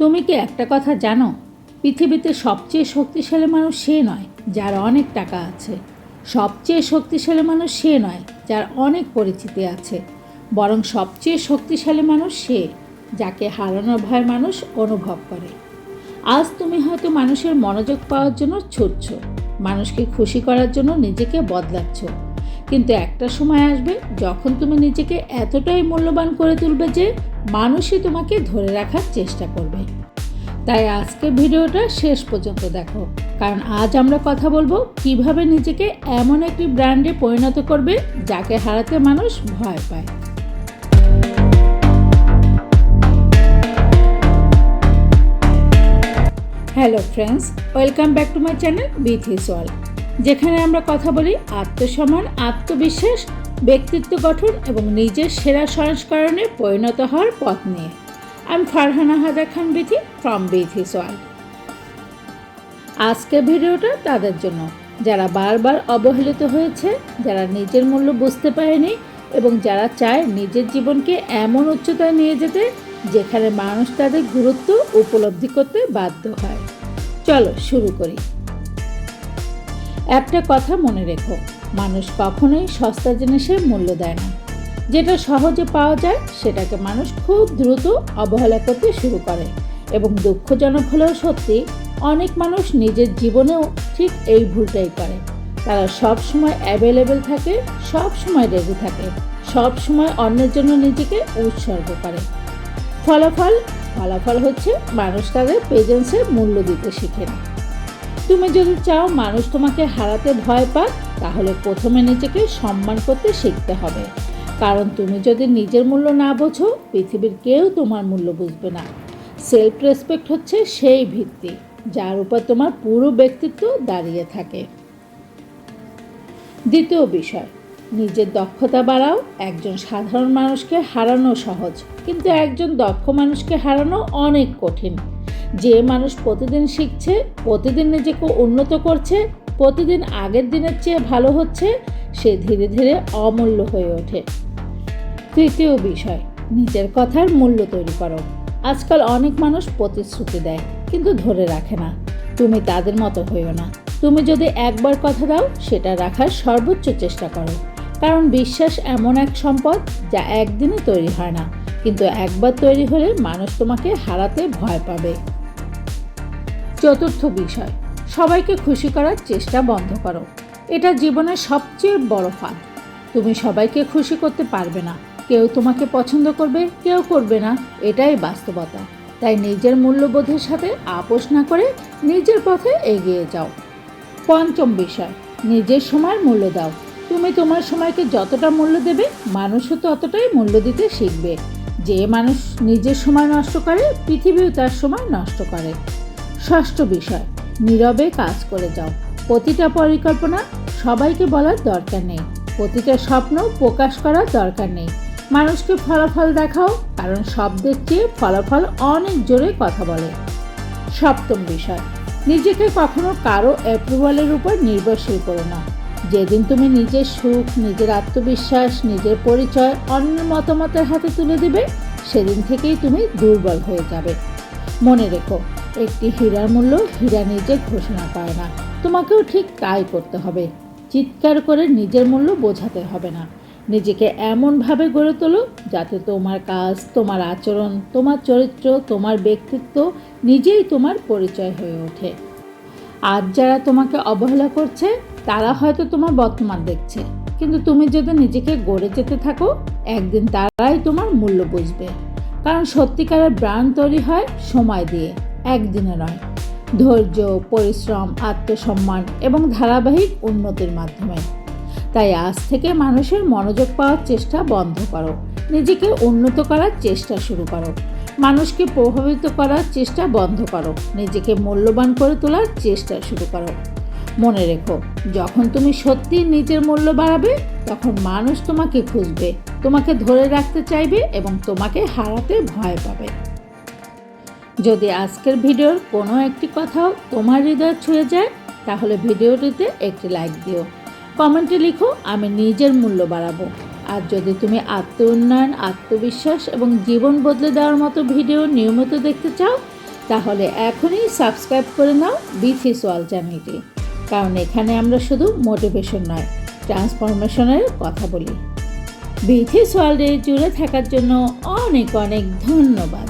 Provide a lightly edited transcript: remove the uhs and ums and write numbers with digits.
তুমি কি একটা কথা জানো? পৃথিবীতে সবচেয়ে শক্তিশালী মানুষ সে নয় যার অনেক টাকা আছে। সবচেয়ে শক্তিশালী মানুষ সে নয় যার অনেক পরিচিতি আছে, বরং সবচেয়ে শক্তিশালী মানুষ সে যাকে হারানোর ভয় মানুষ অনুভব করে। আজ তুমি হয়তো মানুষের মনোযোগ পাওয়ার জন্য ছুটছ, মানুষকে খুশি করার জন্য নিজেকে বদলাচ্ছ, কিন্তু একটা সময় আসবে যখন তুমি নিজেকে এতটাই মূল্যবান করে তুলবে যে মানুষই তোমাকে ধরে রাখার চেষ্টা করবে। তাই আজকে ভিডিওটা শেষ পর্যন্ত দেখো, কারণ আজ আমরা কথা বলবো কিভাবে নিজেকে এমন একটি ব্র্যান্ডে পরিণত করবে যাকে হারাতে মানুষ ভয় পায়। Hello friends, welcome back to my channel Bithi's world, যেখানে আমরা কথা বলি আত্মসম্মান, আত্মবিশ্বাস, ব্যক্তিত্ব গঠন এবং নিজের সেরা সংস্করণে পরিণত হওয়ার পথ নিয়ে। আমি ফারহানা হায়দার খান বিথি ফ্রম বিথিস ওয়ার্ল্ড। আজকের ভিডিওটা তাদের জন্য যারা বারবার অবহেলিত হয়েছে, যারা নিজের মূল্য বুঝতে পারেনি এবং যারা চায় নিজের জীবনকে এমন উচ্চতায় নিয়ে যেতে যেখানে মানুষ তাদের গুরুত্ব উপলব্ধি করতে বাধ্য হয়। চলো শুরু করি। একটা কথা মনে রেখো, মানুষ কখনোই সস্তা জিনিসের মূল্য দেয় না। যেটা সহজে পাওয়া যায় সেটাকে মানুষ খুব দ্রুত অবহেলা করতে শুরু করে, এবং দুঃখজনক হলেও সত্যি, অনেক মানুষ নিজের জীবনেও ঠিক এই ভুলটাই করে। তারা সব সময় অ্যাভেলেবেল থাকে, সব সময় রেডি থাকে, সব সময় অন্যের জন্য নিজেকে উৎসর্গ করে। ফলাফল হচ্ছে মানুষ তাদের প্রেজেন্সের মূল্য দিতে শিখে না। তুমি যদি চাও মানুষ তোমাকে হারাতে ভয় পাক, তাহলে প্রথমে নিজেকে সম্মান করতে শিখতে হবে। কারণ তুমি যদি নিজের মূল্য না বোঝো, পৃথিবীর কেউ তোমার মূল্য বুঝবে না। সেলফ রেসপেক্ট হচ্ছে সেই ভিত্তি যার উপর তোমার পুরো ব্যক্তিত্ব দাঁড়িয়ে থাকে। দ্বিতীয় বিষয়, নিজের দক্ষতা বাড়াও। একজন সাধারণ মানুষকে হারানো সহজ, কিন্তু একজন দক্ষ মানুষকে হারানো অনেক কঠিন। যে মানুষ প্রতিদিন শিখছে, প্রতিদিন নিজেকে উন্নত করছে, প্রতিদিন আগের দিনের চেয়ে ভালো হচ্ছে, সে ধীরে ধীরে অমূল্য হয়ে ওঠে। তৃতীয় বিষয়, নিজের কথার মূল্য তৈরি করো। আজকাল অনেক মানুষ প্রতিশ্রুতি দেয় কিন্তু ধরে রাখে না। তুমি তাদের মতো হইও না। তুমি যদি একবার কথা দাও, সেটা রাখার সর্বোচ্চ চেষ্টা করো। কারণ বিশ্বাস এমন এক সম্পদ যা একদিনে তৈরি হয় না, কিন্তু একবার তৈরি হলে মানুষ তোমাকে হারাতে ভয় পাবে। চতুর্থ বিষয়, সবাইকে খুশি করার চেষ্টা বন্ধ করো। এটা জীবনের সবচেয়ে বড় ফাঁদ। তুমি সবাইকে খুশি করতে পারবে না। কেউ তোমাকে পছন্দ করবে, কেউ করবে না, এটাই বাস্তবতা। তাই নিজের মূল্যবোধের সাথে আপোষ না করে নিজের পথে এগিয়ে যাও। পঞ্চম বিষয়, নিজের সময়ের মূল্য দাও। তুমি তোমার সময়কে যতটা মূল্য দেবে, মানুষও ততটাই মূল্য দিতে শিখবে। যে মানুষ নিজের সময় নষ্ট করে, পৃথিবীও তার সময় নষ্ট করে। ষষ্ঠ বিষয়, নীরবে কাজ করে যাও। প্রতিটা পরিকল্পনা সবাইকে বলার দরকার নেই, প্রতিটা স্বপ্ন প্রকাশ করার দরকার নেই। মানুষকে ফলাফল দেখাও, কারণ শব্দের চেয়ে ফলাফল অনেক জোরে কথা বলে। সপ্তম বিষয়, নিজেকে কখনো কারো অ্যাপ্রুভালের উপর নির্ভরশীল করো না। যেদিন তুমি নিজের সুখ, নিজের আত্মবিশ্বাস, নিজের পরিচয় অন্যের মতামতের হাতে তুলে দিবে, সেদিন থেকেই তুমি দুর্বল হয়ে যাবে। মনে রেখো, একটি হীরার মূল্য হীরা নিজে ঘোষণা করে না, তোমাকেও ঠিক তাই করতে হবে। চিৎকার করে নিজের মূল্য বোঝাতে হবে না। নিজেকে এমনভাবে গড়ে তোলো যাতে তোমার কাজ, তোমার আচরণ, তোমার চরিত্র, তোমার ব্যক্তিত্ব নিজেই তোমার পরিচয় হয়ে ওঠে। আজ যারা তোমাকে অবহেলা করছে, তারা হয়তো তোমার বর্তমান দেখছে, কিন্তু তুমি যদি নিজেকে গড়ে যেতে থাকো, একদিন তারাই তোমার মূল্য বুঝবে। কারণ সত্যিকারের ব্র্যান্ড তৈরি হয় সময় দিয়ে, একদিনে নয়। ধৈর্য, পরিশ্রম, আত্মসম্মান এবং ধারাবাহিক উন্নতির মাধ্যমে। তাই আজ থেকে মানুষের মনোযোগ পাওয়ার চেষ্টা বন্ধ করো, নিজেকে উন্নত করার চেষ্টা শুরু করো। মানুষকে প্রভাবিত করার চেষ্টা বন্ধ করো, নিজেকে মূল্যবান করে তোলার চেষ্টা শুরু করো। মনে রেখো, যখন তুমি সত্যি নিজের মূল্য বাড়াবে, তখন মানুষ তোমাকে খুঁজবে, তোমাকে ধরে রাখতে চাইবে এবং তোমাকে হারাতে ভয় পাবে। যদি আজকের ভিডিওর কোনো একটি কথাও তোমার হৃদয় ছুঁয়ে যায়, তাহলে ভিডিওটিতে একটি লাইক দিও। কমেন্টে লিখো, আমি নিজের মূল্য বাড়াবো। আর যদি তুমি আত্ম উন্নয়ন, আত্মবিশ্বাস এবং জীবন বদলে দেওয়ার মতো ভিডিও নিয়মিত দেখতে চাও, তাহলে এখনই সাবস্ক্রাইব করে নাও বিথিস ওয়ার্ল্ড চ্যানেলটি, কারণ এখানে আমরা শুধু মোটিভেশন নয়, ট্রান্সফরমেশনের কথা বলি। বিথিস ওয়ার্ল্ডে জুড়ে থাকার জন্য অনেক অনেক ধন্যবাদ।